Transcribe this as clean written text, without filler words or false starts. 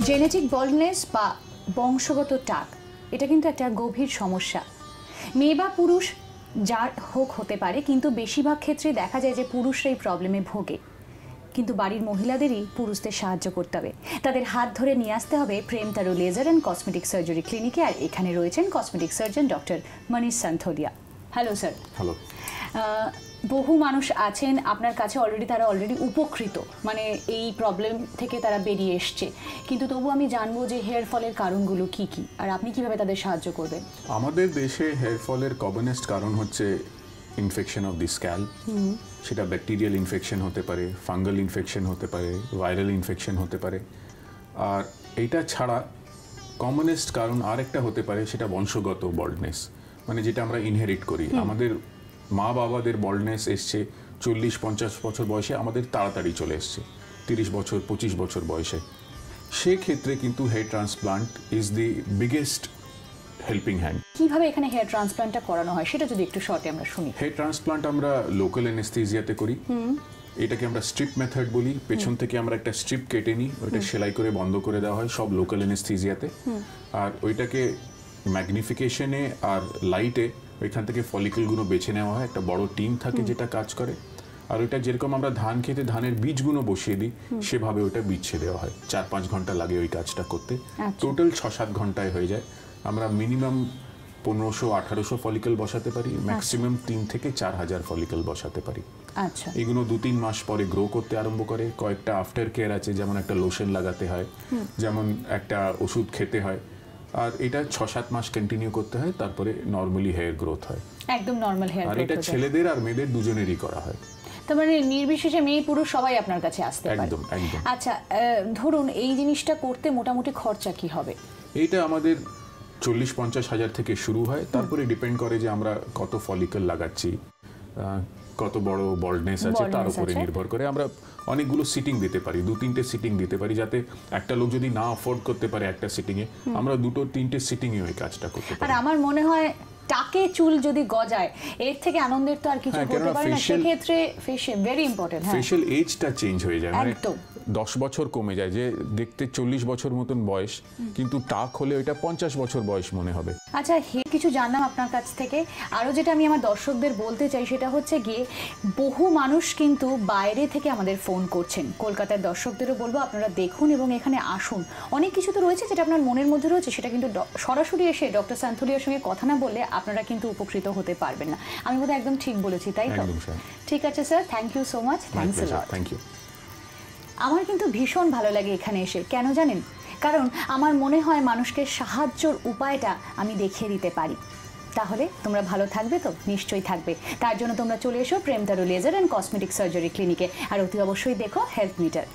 Genetic বল্ডনেস বা বংশগত টাক এটা কিন্তু একটা গভীর সমস্যা। মেয়ে বা পুরুষ যার হোক হতে পারে, কিন্তু বেশিরভাগ ক্ষেত্রে দেখা যায় যে পুরুষরা এই প্রবলেমে ভোগে। কিন্তু বাড়ির মহিলাদেরই পুরুষদের সাহায্য করতে হবে, তাদের হাত ধরে নিয়ে আসতে হবে Prem Taru laser and cosmetic surgery ক্লিনিকে। আর এখানে রয়েছেন cosmetic surgeon doctor Manish Santholia. Hello sir. Hello. বহু মানুষ আছেন আপনার কাছে তারা অলরেডি উপকৃত, মানে এই প্রবলেম থেকে তারা বেরিয়ে এসছে, কিন্তু তবু আমি জানবো যে হেয়ার ফলের কারণগুলো কি কি, আর আপনি কিভাবে তাদের সাহায্য করবেন। আমাদের দেশে হেয়ার ফলের কমনেস্ট কারণ হচ্ছে ইনফেকশন অফ দি স্ক্যাল্প। সেটা ব্যাকটেরিয়াল ইনফেকশন হতে পারে, ফাঙ্গাল ইনফেকশন হতে পারে, ভাইরাল ইনফেকশন হতে পারে। আর এইটা ছাড়া কমনেস্ট কারণ আরেকটা হতে পারে, সেটা বংশগত বল্ডনেস, মানে যেটা আমরা ইনহেরিট করি। আমাদের মা বাবাদের বল্ডনেস এসছে 40-50 বছর বয়সে, আমাদের তাড়াতাড়ি চলে এসছে 30 বছর 25 বছর বয়সে। সেক্ষেত্রে কিন্তু hair transplant is the biggest helping hand. কিভাবে এখানে হেয়ার ট্রান্সপ্লান্টটা করানো হয় সেটা যদি একটু শর্টে আমরা শুনি। হেয়ার ট্রান্সপ্লান্ট আমরা লোকাল অ্যানেস্থেসিয়াতে করি। এটাকে আমরা স্ট্রিপ মেথড বলি। পেছন থেকে আমরা একটা স্ট্রিপ কেটে নিই, ওইটা সেলাই করে বন্ধ করে দেওয়া হয়, সব লোকাল অ্যানেস্থেসিয়াতে। আর ওইটাকে ম্যাগনিফিকেশনে আর লাইটে ওইখান থেকে ফলিকলগুলো বেছে নেওয়া হয়। একটা বড় টিম থাকে যেটা কাজ করে। আর ওইটা যেরকম আমরা ধান খেতে ধানের বীজগুলো বসিয়ে দিই, সেভাবে ওইটা বিচ্ছে দেওয়া হয়। 4-5 ঘন্টা লাগে ওই কাজটা করতে। টোটাল 6-7 ঘন্টায় হয়ে যায়। আমরা মিনিমাম 1500-1800 ফলিকল বসাতে পারি, ম্যাক্সিমাম 3 থেকে 4000 ফলিকল বসাতে পারি। আচ্ছা, এগুলো 2-3 মাস পরে গ্রো করতে আরম্ভ করে। কয়েকটা আফটার কেয়ার আছে, যেমন একটা লোশন লাগাতে হয়, যেমন একটা ওষুধ খেতে হয়। আর এটা 6-7 মাস কন্টিনিউ করতে হয়, তারপরে নর্মালি হেয়ার গ্রোথ হয়। একদম নর্মাল হেয়ার গ্রোথ। আর এটা ছেলেদের আর মেয়েদের দুজনেরই করা হয়। তার মানে নির্বিশেষে মেয়ে পুরুষ সবাই আপনার কাছে আসতে পারে। একদম একদম। আচ্ছা, ধরুন এই জিনিসটা করতে মোটামুটি খরচা কি হবে? এইটা আমাদের 40-50 হাজার থেকে শুরু হয়। তারপরে ডিপেন্ড করে যে আমরা কত ফলিকল লাগাচ্ছি, কত বড় বল্ডনেস আছে, তার উপরে নির্ভর করে। আমরা অনেকগুলো সিটিং দিতে পারি, 2-3টে সিটিং দিতে পারি, যাতে একটা লোক যদি না অ্যাফোর্ড করতে পারে একটা সিটিংয়ে, আমরা 2-3টে সিটিংয়ে ওই কাজটা করতে পারি। আর আমার মনে হয় টাকে চুল যদি গজায়, এর থেকে আনন্দের তো আর কিছু হতে পারে না। সেক্ষেত্রে ফেশিয়াল ভেরি ইম্পর্টেন্ট। ফেশিয়াল এজটা চেঞ্জ হয়ে যায়, মানে 10 বছর কমে যায়। যে দেখতে 40 বছর মতন বয়স, কিন্তু টাক হলে ওইটা 50 বছর বয়স মনে হবে। আচ্ছা, কিছু জানলাম আপনার কাছ থেকে। আরও যেটা আমি আমার দর্শকদের বলতে চাই সেটা হচ্ছে গিয়ে, বহু মানুষ কিন্তু বাইরে থেকে আমাদের ফোন করছেন। কলকাতার দর্শকদেরও বলবো আপনারা দেখুন এবং এখানে আসুন। অনেক কিছু তো রয়েছে যেটা আপনার মনের মধ্যে রয়েছে, সেটা কিন্তু সরাসরি এসে ডক্টর সান্থোলিয়ার সঙ্গে কথা না বললে আপনারা কিন্তু উপকৃত হতে পারবেন না। আমি বোধহয় একদম ঠিক বলেছি, তাই তো? ঠিক আছে sir, thank you so much. Thanks a lot. Thank you. আমার কিন্তু ভীষণ ভালো লাগে এখানে এসে। কেন জানেন? কারণ আমার মনে হয় মানুষকে সাহায্যর উপায়টা আমি দেখিয়ে দিতে পারি। তাহলে তোমরা ভালো থাকবে তো? নিশ্চয়ই থাকবে। তার জন্য তোমরা চলে এসো প্রেম Taru laser and cosmetic surgery ক্লিনিকে। আর অতি অবশ্যই দেখো হেলথ মিটার।